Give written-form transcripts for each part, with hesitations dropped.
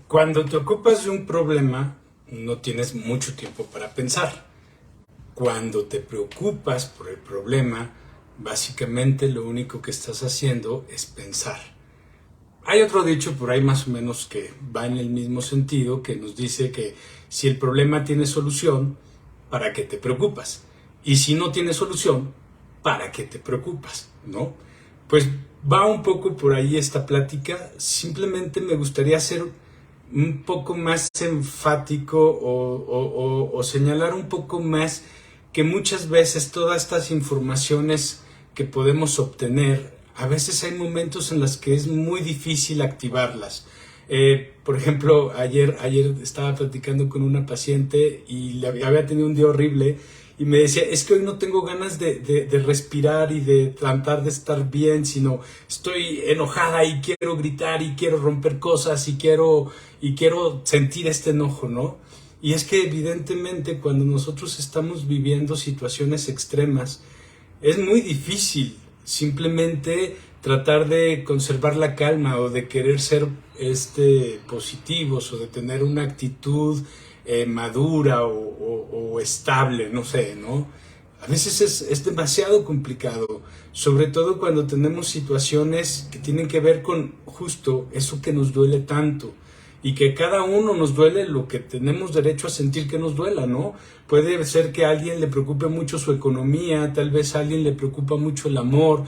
Cuando te ocupas de un problema, no tienes mucho tiempo para pensar. Cuando te preocupas por el problema, básicamente lo único que estás haciendo es pensar. Hay otro dicho por ahí más o menos que va en el mismo sentido, que nos dice que si el problema tiene solución, ¿para qué te preocupas? Y si no tiene solución, ¿para qué te preocupas? ¿No? Pues va un poco por ahí esta plática. Simplemente me gustaría hacer un poco más enfático o señalar un poco más que muchas veces todas estas informaciones que podemos obtener, a veces hay momentos en los que es muy difícil activarlas. Por ejemplo, ayer estaba platicando con una paciente y había tenido un día horrible y me decía, es que hoy no tengo ganas de respirar y de tratar de estar bien, sino estoy enojada y quiero gritar y quiero romper cosas y quiero sentir este enojo, ¿no? Y es que evidentemente cuando nosotros estamos viviendo situaciones extremas, es muy difícil simplemente tratar de conservar la calma o de querer ser positivos o de tener una actitud madura o estable, no sé, ¿no? A veces es demasiado complicado, sobre todo cuando tenemos situaciones que tienen que ver con justo eso que nos duele tanto y que cada uno nos duele lo que tenemos derecho a sentir que nos duela, ¿no? Puede ser que a alguien le preocupe mucho su economía, tal vez a alguien le preocupa mucho el amor,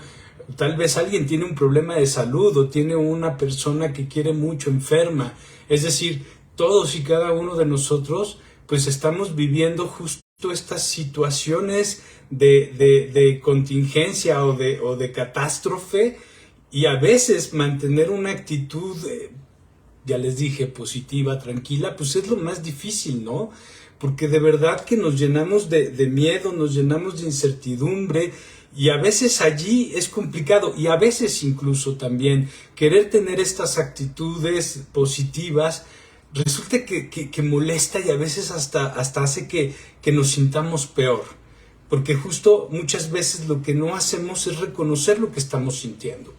tal vez alguien tiene un problema de salud o tiene una persona que quiere mucho enferma. Es decir, todos y cada uno de nosotros pues estamos viviendo justo estas situaciones de contingencia o de catástrofe, y a veces mantener una actitud ya les dije, positiva, tranquila, pues es lo más difícil, ¿no? Porque de verdad que nos llenamos de miedo, nos llenamos de incertidumbre, y a veces allí es complicado, y a veces incluso también querer tener estas actitudes positivas resulta que molesta, y a veces hasta hace que nos sintamos peor, porque justo muchas veces lo que no hacemos es reconocer lo que estamos sintiendo.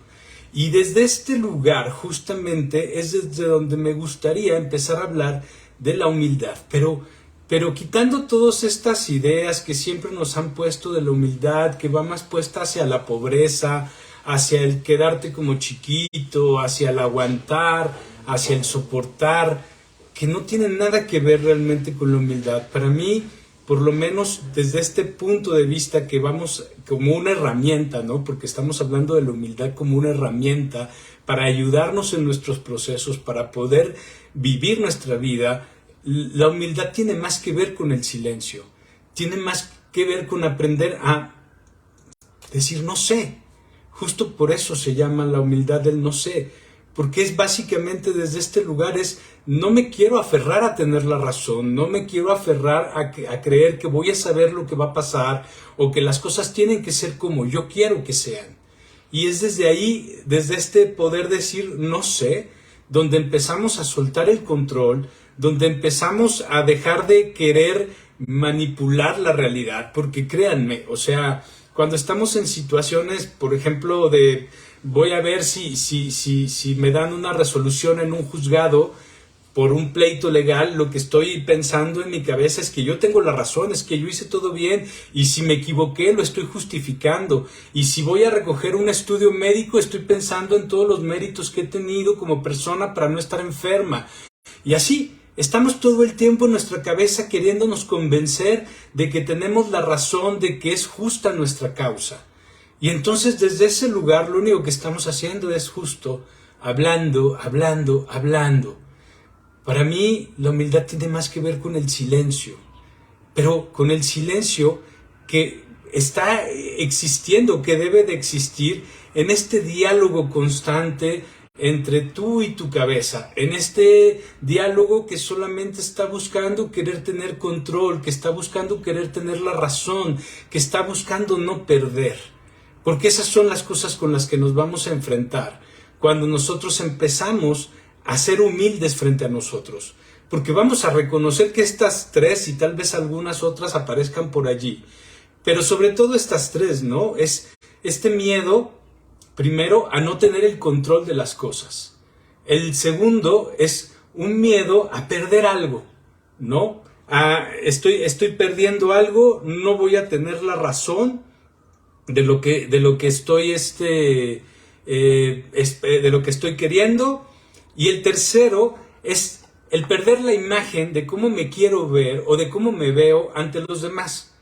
Y desde este lugar justamente es desde donde me gustaría empezar a hablar de la humildad, pero quitando todas estas ideas que siempre nos han puesto de la humildad, que va más puesta hacia la pobreza, hacia el quedarte como chiquito, hacia el aguantar, hacia el soportar, que no tienen nada que ver realmente con la humildad. Para mí, por lo menos desde este punto de vista, que vamos como una herramienta, ¿no? Porque estamos hablando de la humildad como una herramienta para ayudarnos en nuestros procesos, para poder vivir nuestra vida. La humildad tiene más que ver con el silencio, tiene más que ver con aprender a decir no sé. Justo por eso se llama la humildad del no sé, porque es básicamente desde este lugar, no me quiero aferrar a tener la razón, no me quiero aferrar a creer que voy a saber lo que va a pasar o que las cosas tienen que ser como yo quiero que sean. Y es desde ahí, desde este poder decir no sé, donde empezamos a soltar el control, donde empezamos a dejar de querer manipular la realidad, porque créanme, o sea, cuando estamos en situaciones, por ejemplo, de voy a ver si me dan una resolución en un juzgado por un pleito legal, lo que estoy pensando en mi cabeza es que yo tengo la razón, es que yo hice todo bien, y si me equivoqué lo estoy justificando, y si voy a recoger un estudio médico estoy pensando en todos los méritos que he tenido como persona para no estar enferma. Y así estamos todo el tiempo en nuestra cabeza queriéndonos convencer de que tenemos la razón, de que es justa nuestra causa. Y entonces desde ese lugar lo único que estamos haciendo es justo hablando. Para mí la humildad tiene más que ver con el silencio, pero con el silencio que está existiendo, que debe de existir en este diálogo constante entre tú y tu cabeza, en este diálogo que solamente está buscando querer tener control, que está buscando querer tener la razón, que está buscando no perder. Porque esas son las cosas con las que nos vamos a enfrentar cuando nosotros empezamos a ser humildes frente a nosotros. Porque vamos a reconocer que estas tres y tal vez algunas otras aparezcan por allí. Pero sobre todo estas tres, ¿no? Es este miedo, primero, a no tener el control de las cosas. El segundo es un miedo a perder algo, ¿no? Estoy perdiendo algo, no voy a tener la razón de lo que estoy de lo que estoy queriendo. Y el tercero es el perder la imagen de cómo me quiero ver o de cómo me veo ante los demás,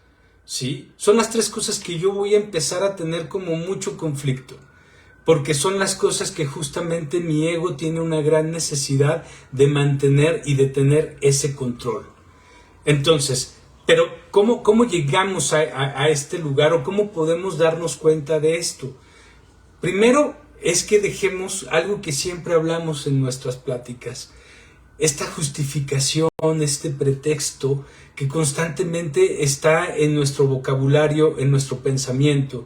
¿sí? Son las tres cosas que yo voy a empezar a tener como mucho conflicto, porque son las cosas que justamente mi ego tiene una gran necesidad de mantener y de tener ese control. Entonces, pero ¿cómo llegamos a este lugar o cómo podemos darnos cuenta de esto? Primero es que dejemos algo que siempre hablamos en nuestras pláticas, esta justificación, este pretexto que constantemente está en nuestro vocabulario, en nuestro pensamiento,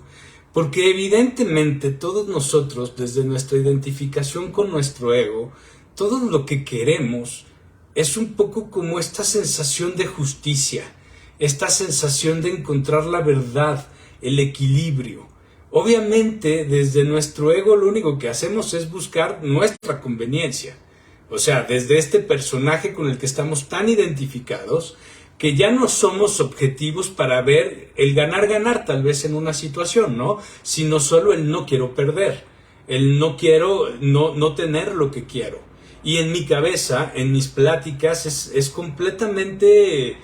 porque evidentemente todos nosotros, desde nuestra identificación con nuestro ego, todo lo que queremos es un poco como esta sensación de justicia, esta sensación de encontrar la verdad, el equilibrio. Obviamente, desde nuestro ego lo único que hacemos es buscar nuestra conveniencia. O sea, desde este personaje con el que estamos tan identificados, que ya no somos objetivos para ver el ganar tal vez en una situación, ¿no? Sino solo el no quiero perder, el no quiero no tener lo que quiero. Y en mi cabeza, en mis pláticas, es completamente,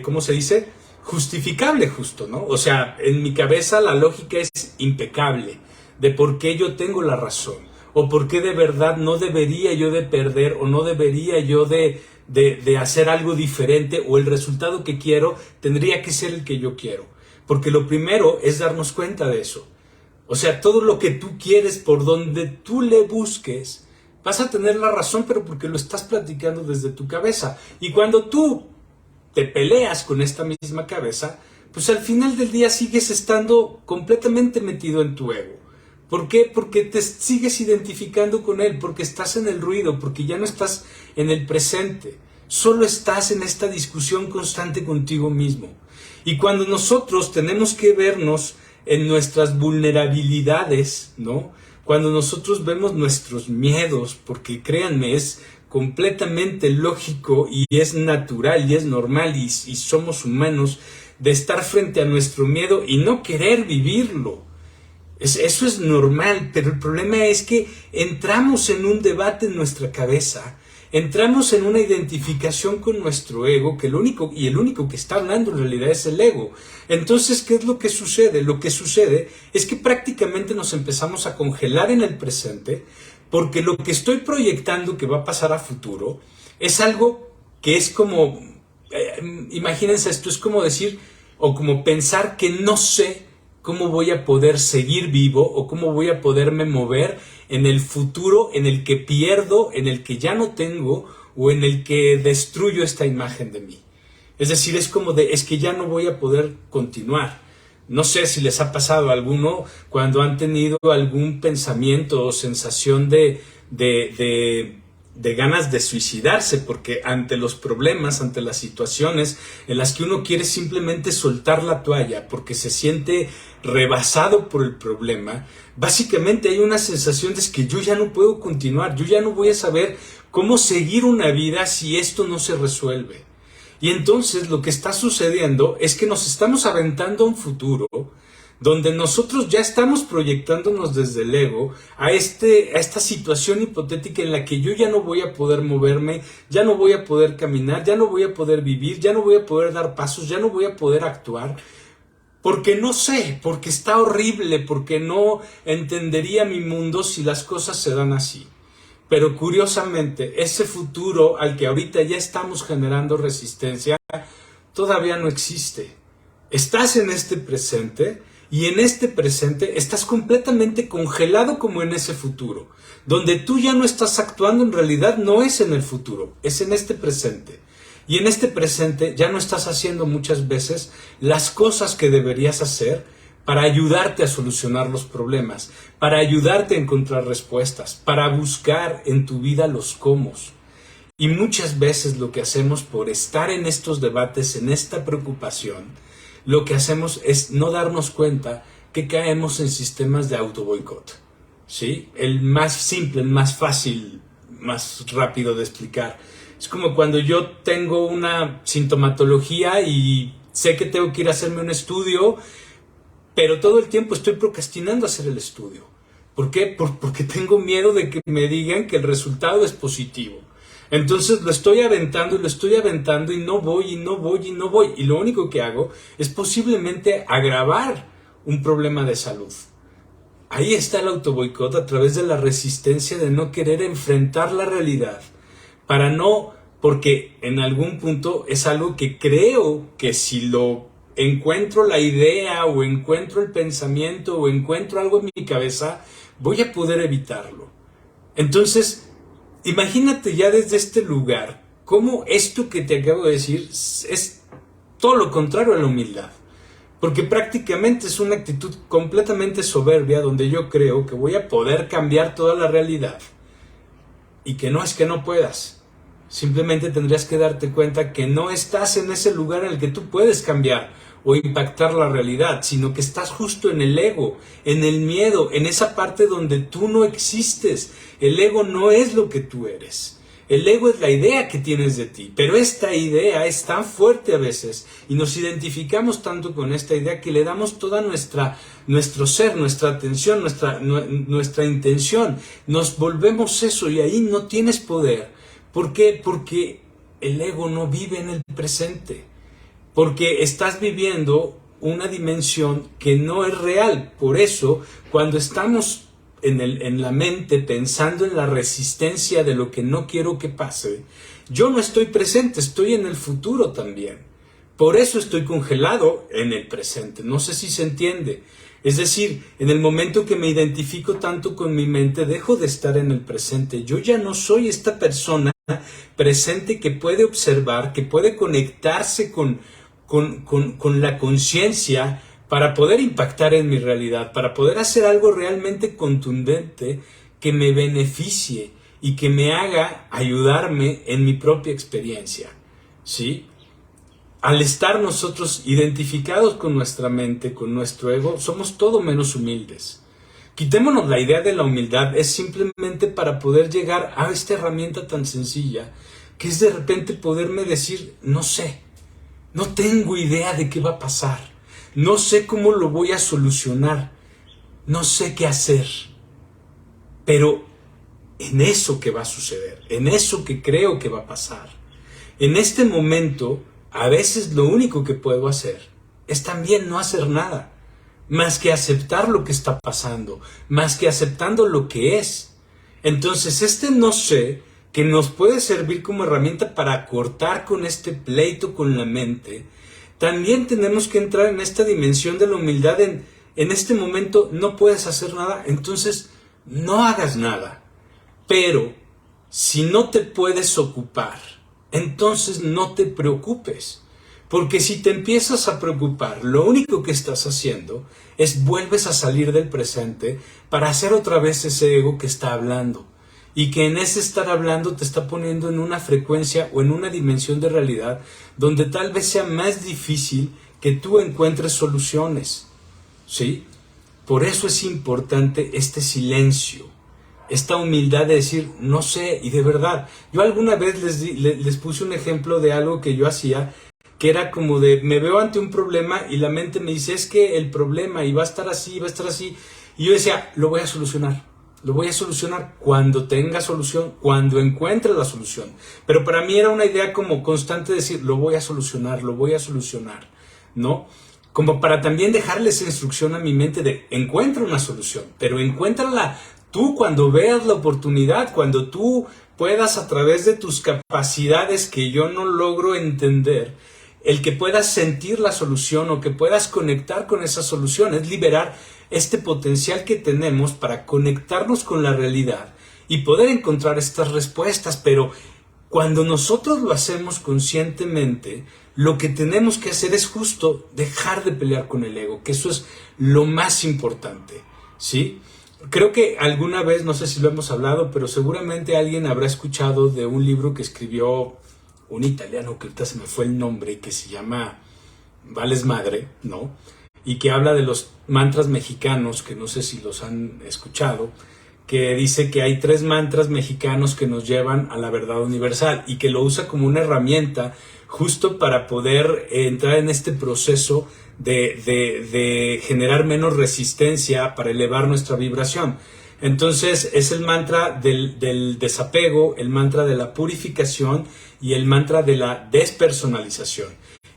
¿cómo se dice? Justificable justo, ¿no? O sea, en mi cabeza la lógica es impecable de por qué yo tengo la razón o por qué de verdad no debería yo de perder o no debería yo de hacer algo diferente o el resultado que quiero tendría que ser el que yo quiero. Porque lo primero es darnos cuenta de eso. O sea, todo lo que tú quieres, por donde tú le busques, vas a tener la razón, pero porque lo estás platicando desde tu cabeza. Y cuando tú te peleas con esta misma cabeza, pues al final del día sigues estando completamente metido en tu ego. ¿Por qué? Porque te sigues identificando con él, porque estás en el ruido, porque ya no estás en el presente. Solo estás en esta discusión constante contigo mismo. Y cuando nosotros tenemos que vernos en nuestras vulnerabilidades, ¿no? Cuando nosotros vemos nuestros miedos, porque créanme, es completamente lógico y es natural y es normal y somos humanos de estar frente a nuestro miedo y no querer vivirlo. Eso es normal, pero el problema es que entramos en un debate en nuestra cabeza, entramos en una identificación con nuestro ego, que el único que está hablando en realidad es el ego. Entonces, ¿qué es lo que sucede? Lo que sucede es que prácticamente nos empezamos a congelar en el presente, porque lo que estoy proyectando que va a pasar a futuro es algo que es como, imagínense esto, es como decir, o como pensar que no sé cómo voy a poder seguir vivo o cómo voy a poderme mover en el futuro en el que pierdo, en el que ya no tengo o en el que destruyo esta imagen de mí. Es decir, es como es que ya no voy a poder continuar. No sé si les ha pasado a alguno cuando han tenido algún pensamiento o sensación de ganas de suicidarse, porque ante los problemas, ante las situaciones en las que uno quiere simplemente soltar la toalla porque se siente rebasado por el problema, básicamente hay una sensación de que yo ya no puedo continuar, yo ya no voy a saber cómo seguir una vida si esto no se resuelve. Y entonces lo que está sucediendo es que nos estamos aventando a un futuro donde nosotros ya estamos proyectándonos desde el ego a esta situación hipotética en la que yo ya no voy a poder moverme, ya no voy a poder caminar, ya no voy a poder vivir, ya no voy a poder dar pasos, ya no voy a poder actuar, porque no sé, porque está horrible, porque no entendería mi mundo si las cosas se dan así. Pero curiosamente, ese futuro al que ahorita ya estamos generando resistencia, todavía no existe. Estás en este presente y en este presente estás completamente congelado como en ese futuro. Donde tú ya no estás actuando en realidad no es en el futuro, es en este presente. Y en este presente ya no estás haciendo muchas veces las cosas que deberías hacer para ayudarte a solucionar los problemas, para ayudarte a encontrar respuestas, para buscar en tu vida los cómo. Y muchas veces lo que hacemos por estar en estos debates, en esta preocupación, lo que hacemos es no darnos cuenta que caemos en sistemas de autoboicot, ¿sí? El más simple, el más fácil, más rápido de explicar. Es como cuando yo tengo una sintomatología y sé que tengo que ir a hacerme un estudio, pero todo el tiempo estoy procrastinando hacer el estudio. ¿Por qué? Porque tengo miedo de que me digan que el resultado es positivo. Entonces lo estoy aventando y no voy. Y lo único que hago es posiblemente agravar un problema de salud. Ahí está el autoboicot a través de la resistencia de no querer enfrentar la realidad. Porque en algún punto es algo que creo que si lo encuentro la idea o encuentro el pensamiento o encuentro algo en mi cabeza, voy a poder evitarlo. Entonces, imagínate ya desde este lugar cómo esto que te acabo de decir es todo lo contrario a la humildad. Porque prácticamente es una actitud completamente soberbia donde yo creo que voy a poder cambiar toda la realidad. Y que no es que no puedas. Simplemente tendrías que darte cuenta que no estás en ese lugar en el que tú puedes cambiar o impactar la realidad, sino que estás justo en el ego, en el miedo, en esa parte donde tú no existes. El ego no es lo que tú eres. El ego es la idea que tienes de ti, pero esta idea es tan fuerte a veces y nos identificamos tanto con esta idea que le damos toda nuestro ser, nuestra atención, nuestra intención. Nos volvemos eso y ahí no tienes poder. ¿Por qué? Porque el ego no vive en el presente. Porque estás viviendo una dimensión que no es real. Por eso, cuando estamos en la mente pensando en la resistencia de lo que no quiero que pase, yo no estoy presente, estoy en el futuro también. Por eso estoy congelado en el presente. No sé si se entiende. Es decir, en el momento que me identifico tanto con mi mente, dejo de estar en el presente. Yo ya no soy esta persona presente que puede observar, que puede conectarse con la conciencia para poder impactar en mi realidad, para poder hacer algo realmente contundente que me beneficie y que me haga ayudarme en mi propia experiencia, ¿sí? Al estar nosotros identificados con nuestra mente, con nuestro ego, somos todo menos humildes. Quitémonos la idea de la humildad, es simplemente para poder llegar a esta herramienta tan sencilla, que es de repente poderme decir, no sé, no tengo idea de qué va a pasar, no sé cómo lo voy a solucionar, no sé qué hacer, pero en eso que va a suceder, en eso que creo que va a pasar, en este momento, a veces lo único que puedo hacer es también no hacer nada, más que aceptar lo que está pasando, más que aceptando lo que es. Entonces este no sé, que nos puede servir como herramienta para cortar con este pleito con la mente, también tenemos que entrar en esta dimensión de la humildad. En este momento no puedes hacer nada, entonces no hagas nada. Pero si no te puedes ocupar, entonces no te preocupes. Porque si te empiezas a preocupar, lo único que estás haciendo es vuelves a salir del presente para hacer otra vez ese ego que está hablando. Y que en ese estar hablando te está poniendo en una frecuencia o en una dimensión de realidad donde tal vez sea más difícil que tú encuentres soluciones. ¿Sí? Por eso es importante este silencio, esta humildad de decir, no sé, y de verdad. Yo alguna vez les puse un ejemplo de algo que yo hacía, que era como de, me veo ante un problema y la mente me dice, es que el problema y va a estar así, va a estar así. Y yo decía, lo voy a solucionar cuando tenga solución, cuando encuentre la solución. Pero para mí era una idea como constante de decir, lo voy a solucionar, ¿no? Como para también dejarle esa instrucción a mi mente de, encuentra una solución, pero encuéntrala tú cuando veas la oportunidad, cuando tú puedas a través de tus capacidades que yo no logro entender, el que puedas sentir la solución o que puedas conectar con esa solución, es liberar este potencial que tenemos para conectarnos con la realidad y poder encontrar estas respuestas. Pero cuando nosotros lo hacemos conscientemente, lo que tenemos que hacer es justo dejar de pelear con el ego, que eso es lo más importante, ¿sí? Creo que alguna vez, no sé si lo hemos hablado, pero seguramente alguien habrá escuchado de un libro que escribió un italiano, que ahorita se me fue el nombre, que se llama Vales Madre, ¿no? Y que habla de los mantras mexicanos, que no sé si los han escuchado, que dice que hay 3 mantras mexicanos que nos llevan a la verdad universal y que lo usa como una herramienta justo para poder entrar en este proceso de generar menos resistencia para elevar nuestra vibración. Entonces es el mantra del desapego, el mantra de la purificación y el mantra de la despersonalización.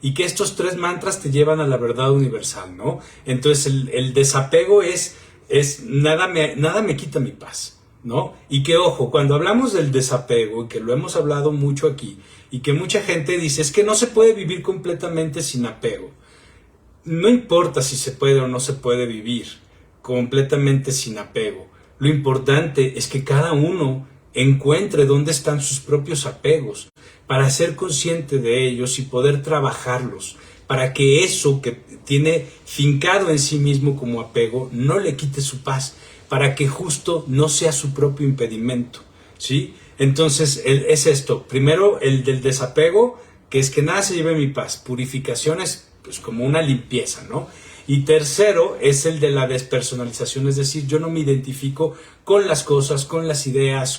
Y que estos 3 mantras te llevan a la verdad universal, ¿no? Entonces el desapego es nada me quita mi paz, ¿no? Y que ojo, cuando hablamos del desapego, y que lo hemos hablado mucho aquí, y que mucha gente dice, es que no se puede vivir completamente sin apego. No importa si se puede o no se puede vivir completamente sin apego. Lo importante es que cada uno encuentre dónde están sus propios apegos, para ser consciente de ellos y poder trabajarlos, para que eso que tiene fincado en sí mismo como apego no le quite su paz, para que justo no sea su propio impedimento, ¿sí? Entonces es esto, primero el del desapego, que es que nada se lleve mi paz, purificación es pues como una limpieza, ¿no? Y tercero es el de la despersonalización, es decir, yo no me identifico con las cosas, con las ideas,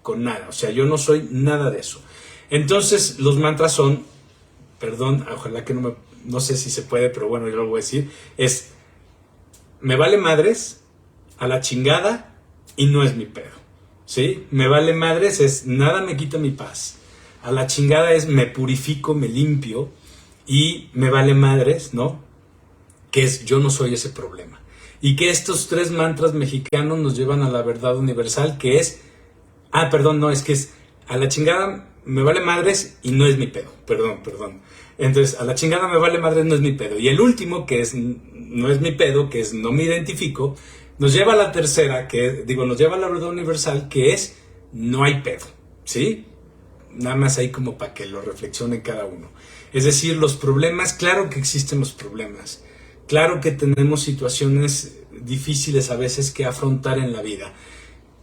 con nada, o sea, yo no soy nada de eso. Entonces los mantras son, perdón, ojalá que no sé si se puede, pero bueno, yo lo voy a decir, es, me vale madres, a la chingada y no es mi pedo, ¿sí? Me vale madres es, nada me quita mi paz, a la chingada es, me purifico, me limpio y me vale madres, ¿no? Que es, yo no soy ese problema. Y que estos 3 mantras mexicanos nos llevan a la verdad universal, que es, es que es, a la chingada me vale madres y no es mi pedo, perdón. Entonces, a la chingada me vale madres, no es mi pedo. Y el último, que es, no es mi pedo, que es, no me identifico, nos lleva a la tercera, nos lleva a la verdad universal, que es, no hay pedo, ¿sí? Nada más ahí como para que lo reflexionen cada uno. Es decir, los problemas, claro que existen los problemas. Claro que tenemos situaciones difíciles a veces que afrontar en la vida,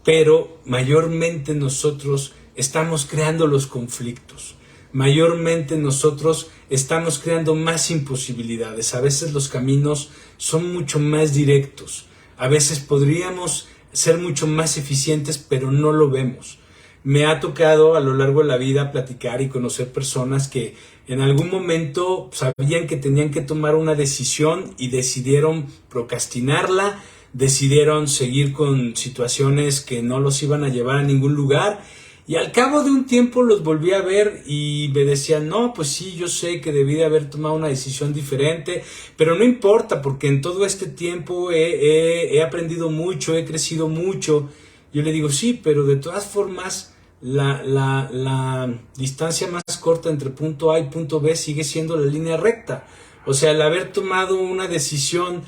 pero mayormente nosotros estamos creando los conflictos, mayormente nosotros estamos creando más imposibilidades, a veces los caminos son mucho más directos, a veces podríamos ser mucho más eficientes, pero no lo vemos. Me ha tocado a lo largo de la vida platicar y conocer personas que en algún momento sabían que tenían que tomar una decisión y decidieron procrastinarla, decidieron seguir con situaciones que no los iban a llevar a ningún lugar y al cabo de un tiempo los volví a ver y me decían, no, pues sí, yo sé que debí de haber tomado una decisión diferente, pero no importa porque en todo este tiempo he aprendido mucho, he crecido mucho. Yo le digo, sí, pero de todas formas la distancia más corta entre punto A y punto B sigue siendo la línea recta. O sea, el haber tomado una decisión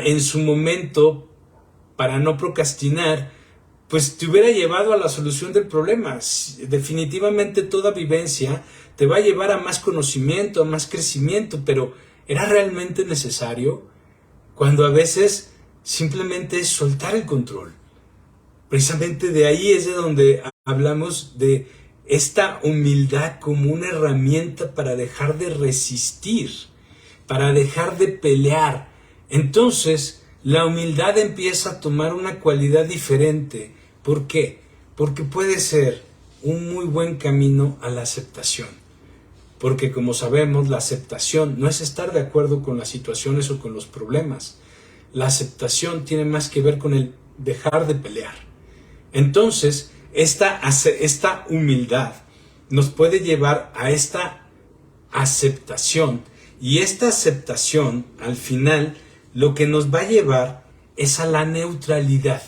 en su momento para no procrastinar, pues te hubiera llevado a la solución del problema. Definitivamente toda vivencia te va a llevar a más conocimiento, a más crecimiento, pero ¿era realmente necesario? Cuando a veces simplemente es soltar el control. Precisamente de ahí es de donde hablamos de esta humildad como una herramienta para dejar de resistir, para dejar de pelear. Entonces, la humildad empieza a tomar una cualidad diferente. ¿Por qué? Porque puede ser un muy buen camino a la aceptación. Porque como sabemos, la aceptación no es estar de acuerdo con las situaciones o con los problemas. La aceptación tiene más que ver con el dejar de pelear. Entonces, esta humildad nos puede llevar a esta aceptación. Y esta aceptación, al final, lo que nos va a llevar es a la neutralidad.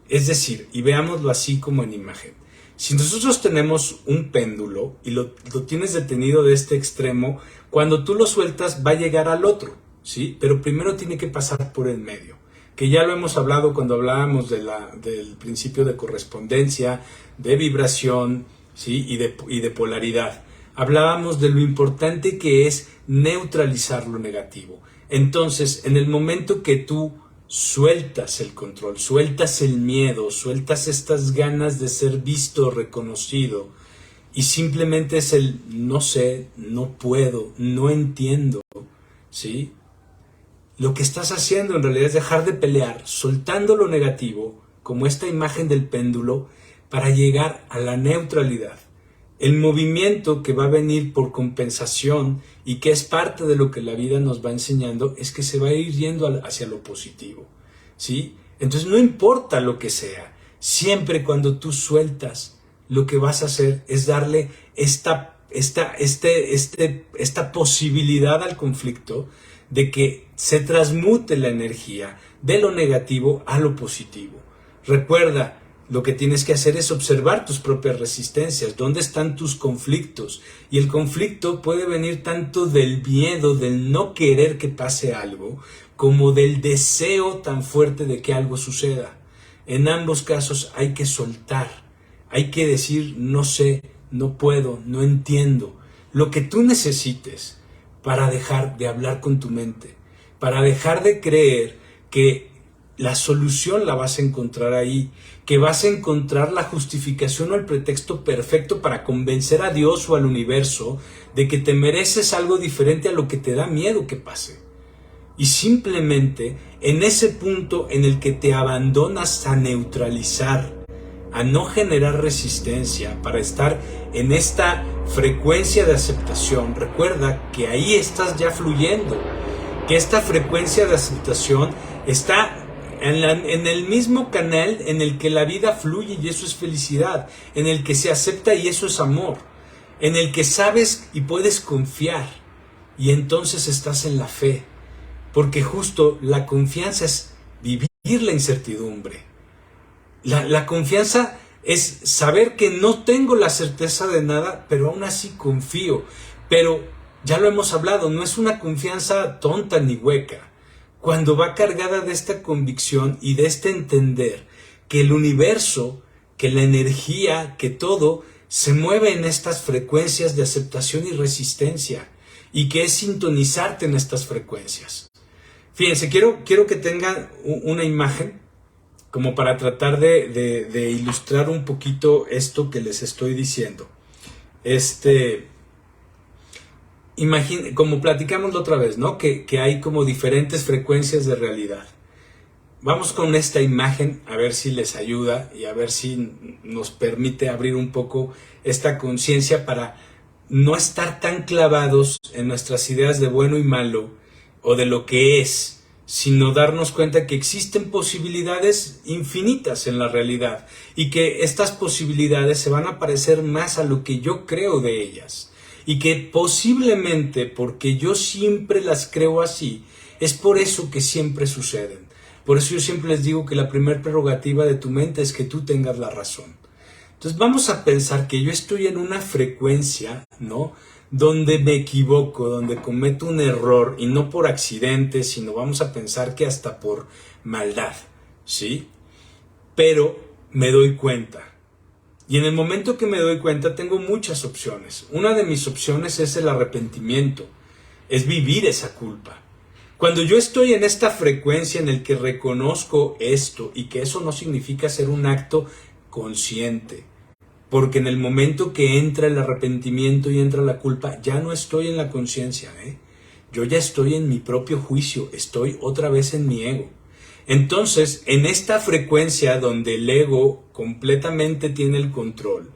Es decir, y veámoslo así como en imagen. Si nosotros tenemos un péndulo y lo tienes detenido de este extremo, cuando tú lo sueltas va a llegar al otro, ¿sí? Pero primero tiene que pasar por el medio. Que ya lo hemos hablado cuando hablábamos del principio de correspondencia, de vibración, ¿sí? y de polaridad. Hablábamos de lo importante que es neutralizar lo negativo. Entonces, en el momento que tú sueltas el control, sueltas el miedo, sueltas estas ganas de ser visto, reconocido, y simplemente es el no sé, no puedo, no entiendo, ¿sí? Lo que estás haciendo en realidad es dejar de pelear, soltando lo negativo como esta imagen del péndulo, para llegar a la neutralidad. El movimiento que va a venir por compensación y que es parte de lo que la vida nos va enseñando es que se va a ir yendo hacia lo positivo, ¿sí? Entonces no importa lo que sea, siempre cuando tú sueltas, lo que vas a hacer es darle esta posibilidad al conflicto de que se transmute la energía de lo negativo a lo positivo. Recuerda, lo que tienes que hacer es observar tus propias resistencias, dónde están tus conflictos. Y el conflicto puede venir tanto del miedo, del no querer que pase algo, como del deseo tan fuerte de que algo suceda. En ambos casos hay que soltar, hay que decir no sé, no puedo, no entiendo. Lo que tú necesites para dejar de hablar con tu mente, para dejar de creer que la solución la vas a encontrar ahí, que vas a encontrar la justificación o el pretexto perfecto para convencer a Dios o al universo de que te mereces algo diferente a lo que te da miedo que pase. Y simplemente en ese punto en el que te abandonas a neutralizar, a no generar resistencia, para estar en esta frecuencia de aceptación, recuerda que ahí estás ya fluyendo, que esta frecuencia de aceptación está en el mismo canal en el que la vida fluye y eso es felicidad, en el que se acepta y eso es amor, en el que sabes y puedes confiar y entonces estás en la fe, porque justo la confianza es vivir la incertidumbre. La confianza es saber que no tengo la certeza de nada, pero aún así confío. Pero ya lo hemos hablado, no es una confianza tonta ni hueca. Cuando va cargada de esta convicción y de este entender que el universo, que la energía, que todo se mueve en estas frecuencias de aceptación y resistencia y que es sintonizarte en estas frecuencias. Fíjense, quiero que tengan una imagen como para tratar de ilustrar un poquito esto que les estoy diciendo. Como platicamos la otra vez, ¿no? Que hay como diferentes frecuencias de realidad. Vamos con esta imagen a ver si les ayuda y a ver si nos permite abrir un poco esta conciencia para no estar tan clavados en nuestras ideas de bueno y malo o de lo que es, sino darnos cuenta que existen posibilidades infinitas en la realidad y que estas posibilidades se van a parecer más a lo que yo creo de ellas y que posiblemente porque yo siempre las creo así, es por eso que siempre suceden. Por eso yo siempre les digo que la primera prerrogativa de tu mente es que tú tengas la razón. Entonces vamos a pensar que yo estoy en una frecuencia, ¿no?, donde me equivoco, donde cometo un error, y no por accidente, sino vamos a pensar que hasta por maldad, ¿sí? Pero me doy cuenta. Y en el momento que me doy cuenta tengo muchas opciones. Una de mis opciones es el arrepentimiento, es vivir esa culpa. Cuando yo estoy en esta frecuencia en el que reconozco esto, y que eso no significa hacer un acto consciente, porque en el momento que entra el arrepentimiento y entra la culpa, ya no estoy en la conciencia, yo ya estoy en mi propio juicio, estoy otra vez en mi ego. Entonces, en esta frecuencia donde el ego completamente tiene el control,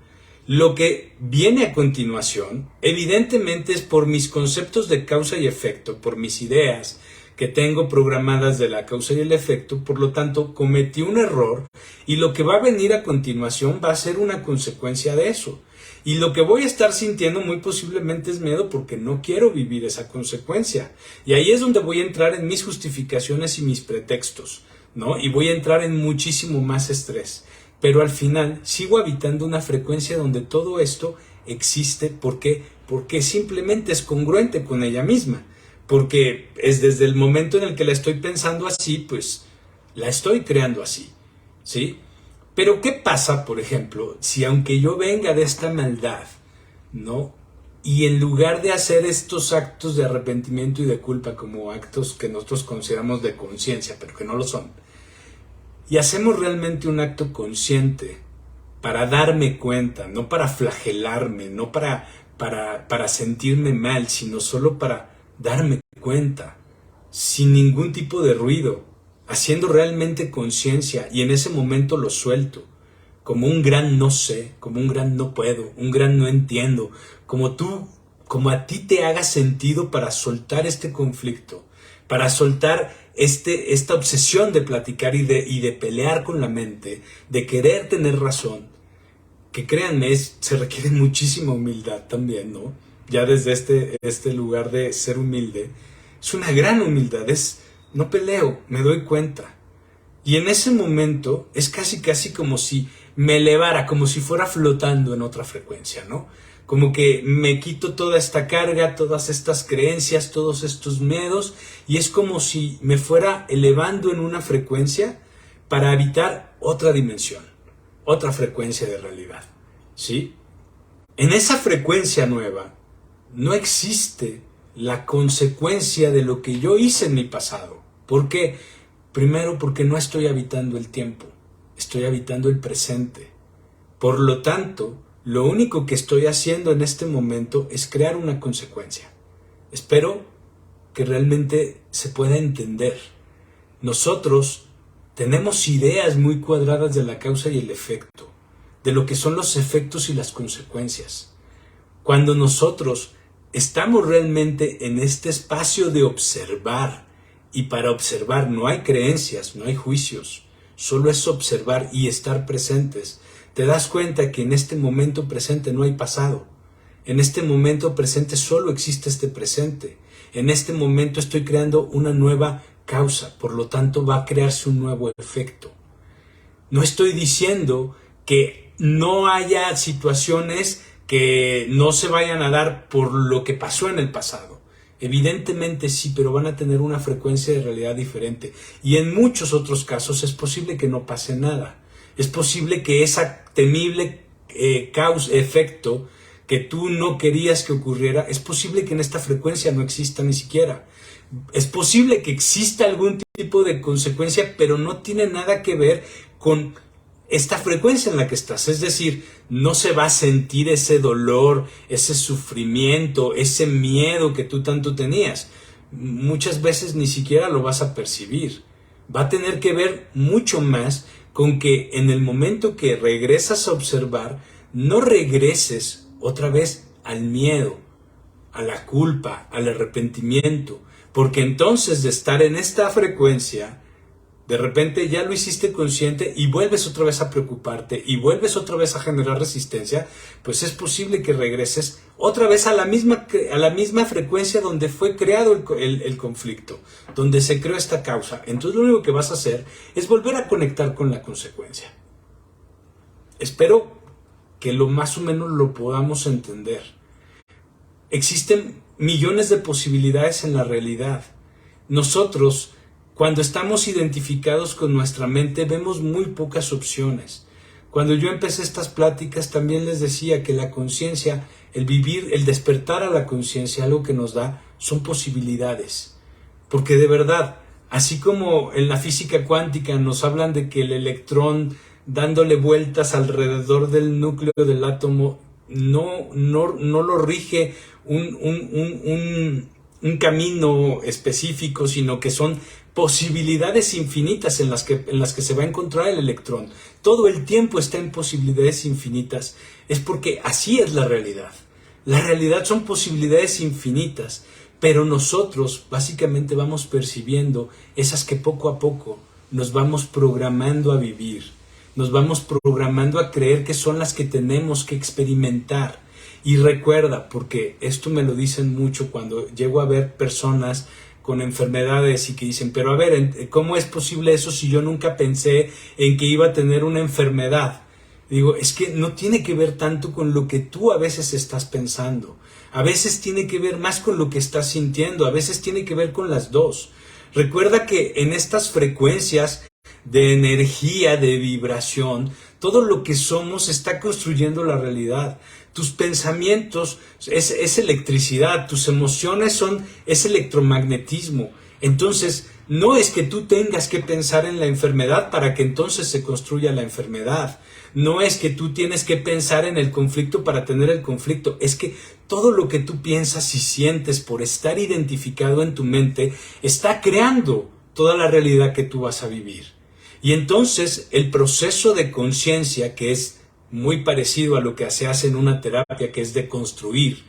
lo que viene a continuación, evidentemente es por mis conceptos de causa y efecto, por mis ideas que tengo programadas de la causa y el efecto, por lo tanto cometí un error y lo que va a venir a continuación va a ser una consecuencia de eso. Y lo que voy a estar sintiendo muy posiblemente es miedo porque no quiero vivir esa consecuencia. Y ahí es donde voy a entrar en mis justificaciones y mis pretextos, ¿no? Y voy a entrar en muchísimo más estrés. Pero al final sigo habitando una frecuencia donde todo esto existe. ¿Por qué? Porque simplemente es congruente con ella misma. Porque es desde el momento en el que la estoy pensando así, pues la estoy creando así, ¿sí? Pero ¿qué pasa, por ejemplo, si aunque yo venga de esta maldad, ¿no?, y en lugar de hacer estos actos de arrepentimiento y de culpa como actos que nosotros consideramos de conciencia, pero que no lo son, y hacemos realmente un acto consciente para darme cuenta, no para flagelarme, no para sentirme mal, sino solo para darme cuenta, sin ningún tipo de ruido, haciendo realmente conciencia, y en ese momento lo suelto, como un gran no sé, como un gran no puedo, un gran no entiendo, como a ti te haga sentido para soltar este conflicto, para soltar esta obsesión de platicar y de pelear con la mente, de querer tener razón, que créanme, se requiere muchísima humildad también, ¿no? Ya desde este lugar de ser humilde, es una gran humildad, no peleo, me doy cuenta. Y en ese momento es casi como si me elevara, como si fuera flotando en otra frecuencia, ¿no? Como que me quito toda esta carga, todas estas creencias, todos estos miedos, y es como si me fuera elevando en una frecuencia para habitar otra dimensión, otra frecuencia de realidad, ¿sí? En esa frecuencia nueva no existe la consecuencia de lo que yo hice en mi pasado. ¿Por qué? Primero, porque no estoy habitando el tiempo, estoy habitando el presente. Por lo tanto, lo único que estoy haciendo en este momento es crear una consecuencia. Espero que realmente se pueda entender. Nosotros tenemos ideas muy cuadradas de la causa y el efecto, de lo que son los efectos y las consecuencias. Cuando nosotros estamos realmente en este espacio de observar, y para observar no hay creencias, no hay juicios, solo es observar y estar presentes, te das cuenta que en este momento presente no hay pasado. En este momento presente solo existe este presente. En este momento estoy creando una nueva causa, por lo tanto va a crearse un nuevo efecto. No estoy diciendo que no haya situaciones que no se vayan a dar por lo que pasó en el pasado. Evidentemente sí, pero van a tener una frecuencia de realidad diferente. Y en muchos otros casos es posible que no pase nada. Es posible que esa temible efecto que tú no querías que ocurriera, es posible que en esta frecuencia no exista ni siquiera. Es posible que exista algún tipo de consecuencia, pero no tiene nada que ver con esta frecuencia en la que estás. Es decir, no se va a sentir ese dolor, ese sufrimiento, ese miedo que tú tanto tenías. Muchas veces ni siquiera lo vas a percibir. Va a tener que ver mucho más con que en el momento que regresas a observar, no regreses otra vez al miedo, a la culpa, al arrepentimiento, porque entonces de estar en esta frecuencia, de repente ya lo hiciste consciente y vuelves otra vez a preocuparte y vuelves otra vez a generar resistencia, pues es posible que regreses otra vez a la misma frecuencia donde fue creado el conflicto, donde se creó esta causa. Entonces lo único que vas a hacer es volver a conectar con la consecuencia. Espero que lo más o menos lo podamos entender. Existen millones de posibilidades en la realidad. Nosotros, cuando estamos identificados con nuestra mente, vemos muy pocas opciones. Cuando yo empecé estas pláticas también les decía que la conciencia, el vivir, el despertar a la conciencia, algo que nos da, son posibilidades. Porque de verdad, así como en la física cuántica nos hablan de que el electrón dándole vueltas alrededor del núcleo del átomo no lo rige un camino específico, sino que son posibilidades infinitas en las que se va a encontrar el electrón. Todo el tiempo está en posibilidades infinitas. Es porque así es la realidad. La realidad son posibilidades infinitas, pero nosotros básicamente vamos percibiendo esas que poco a poco nos vamos programando a vivir. Nos vamos programando a creer que son las que tenemos que experimentar. Y recuerda, porque esto me lo dicen mucho cuando llego a ver personas con enfermedades y que dicen, pero a ver, ¿cómo es posible eso si yo nunca pensé en que iba a tener una enfermedad? Digo, es que no tiene que ver tanto con lo que tú a veces estás pensando. A veces tiene que ver más con lo que estás sintiendo, a veces tiene que ver con las dos. Recuerda que en estas frecuencias de energía, de vibración, todo lo que somos está construyendo la realidad. Tus pensamientos es electricidad, tus emociones es electromagnetismo. Entonces, no es que tú tengas que pensar en la enfermedad para que entonces se construya la enfermedad. No es que tú tienes que pensar en el conflicto para tener el conflicto. Es que todo lo que tú piensas y sientes por estar identificado en tu mente está creando toda la realidad que tú vas a vivir. Y entonces el proceso de conciencia, que es muy parecido a lo que se hace en una terapia, que es deconstruir,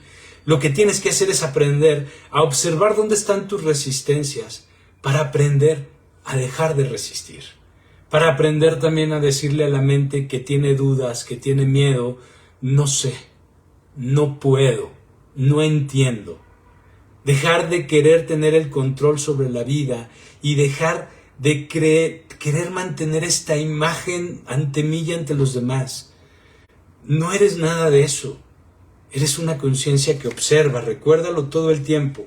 lo que tienes que hacer es aprender a observar dónde están tus resistencias para aprender a dejar de resistir. Para aprender también a decirle a la mente que tiene dudas, que tiene miedo, no sé, no puedo, no entiendo. Dejar de querer tener el control sobre la vida y dejar de querer mantener esta imagen ante mí y ante los demás. No eres nada de eso. Eres una conciencia que observa, recuérdalo todo el tiempo.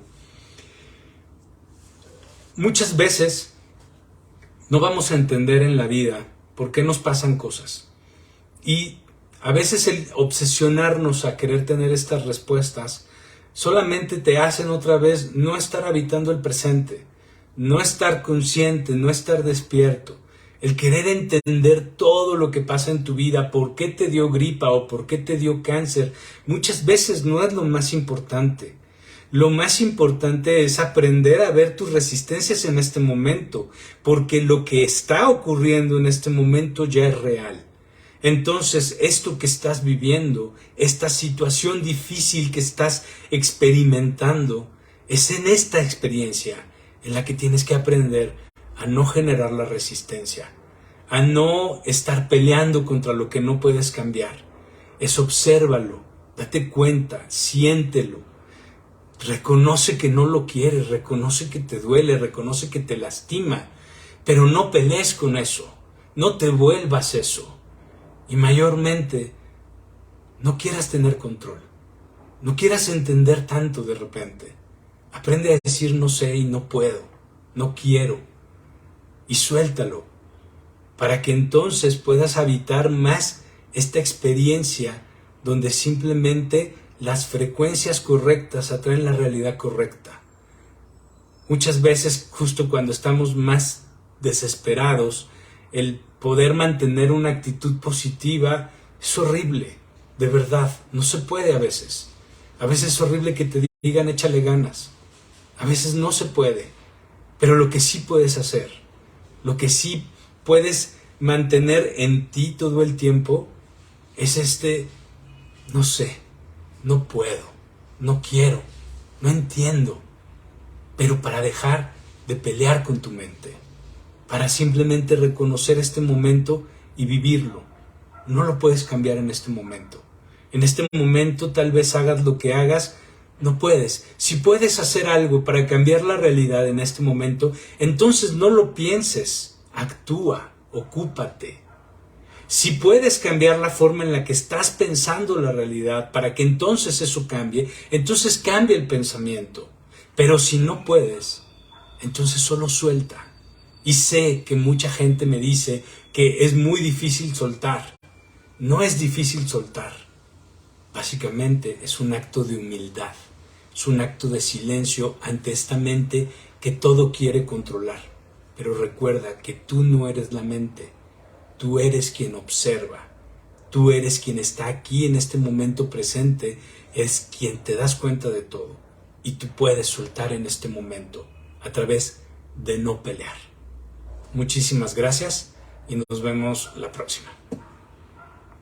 Muchas veces no vamos a entender en la vida por qué nos pasan cosas. Y a veces el obsesionarnos a querer tener estas respuestas solamente te hacen otra vez no estar habitando el presente, no estar consciente, no estar despierto. El querer entender todo lo que pasa en tu vida, por qué te dio gripa o por qué te dio cáncer, muchas veces no es lo más importante. Lo más importante es aprender a ver tus resistencias en este momento, porque lo que está ocurriendo en este momento ya es real. Entonces, esto que estás viviendo, esta situación difícil que estás experimentando, es en esta experiencia en la que tienes que aprender a no generar la resistencia, a no estar peleando contra lo que no puedes cambiar. Es obsérvalo, date cuenta, siéntelo, reconoce que no lo quieres, reconoce que te duele, reconoce que te lastima, pero no pelees con eso, no te vuelvas eso. Y mayormente, no quieras tener control. No quieras entender tanto de repente. Aprende a decir no sé y no puedo, no quiero. Y suéltalo, para que entonces puedas habitar más esta experiencia donde simplemente las frecuencias correctas atraen la realidad correcta. Muchas veces, justo cuando estamos más desesperados, el poder mantener una actitud positiva es horrible, de verdad, no se puede a veces. A veces es horrible que te digan échale ganas, a veces no se puede, pero lo que sí puedes hacer, lo que sí puedes mantener en ti todo el tiempo es no sé, no puedo, no quiero, no entiendo, pero para dejar de pelear con tu mente, para simplemente reconocer este momento y vivirlo. No lo puedes cambiar en este momento. En este momento tal vez hagas lo que hagas, no puedes. Si puedes hacer algo para cambiar la realidad en este momento, entonces no lo pienses, actúa, ocúpate. Si puedes cambiar la forma en la que estás pensando la realidad para que entonces eso cambie, entonces cambia el pensamiento. Pero si no puedes, entonces solo suelta. Y sé que mucha gente me dice que es muy difícil soltar. No es difícil soltar. Básicamente es un acto de humildad. Es un acto de silencio ante esta mente que todo quiere controlar. Pero recuerda que tú no eres la mente. Tú eres quien observa. Tú eres quien está aquí en este momento presente. Es quien te das cuenta de todo. Y tú puedes soltar en este momento a través de no pelear. Muchísimas gracias y nos vemos la próxima.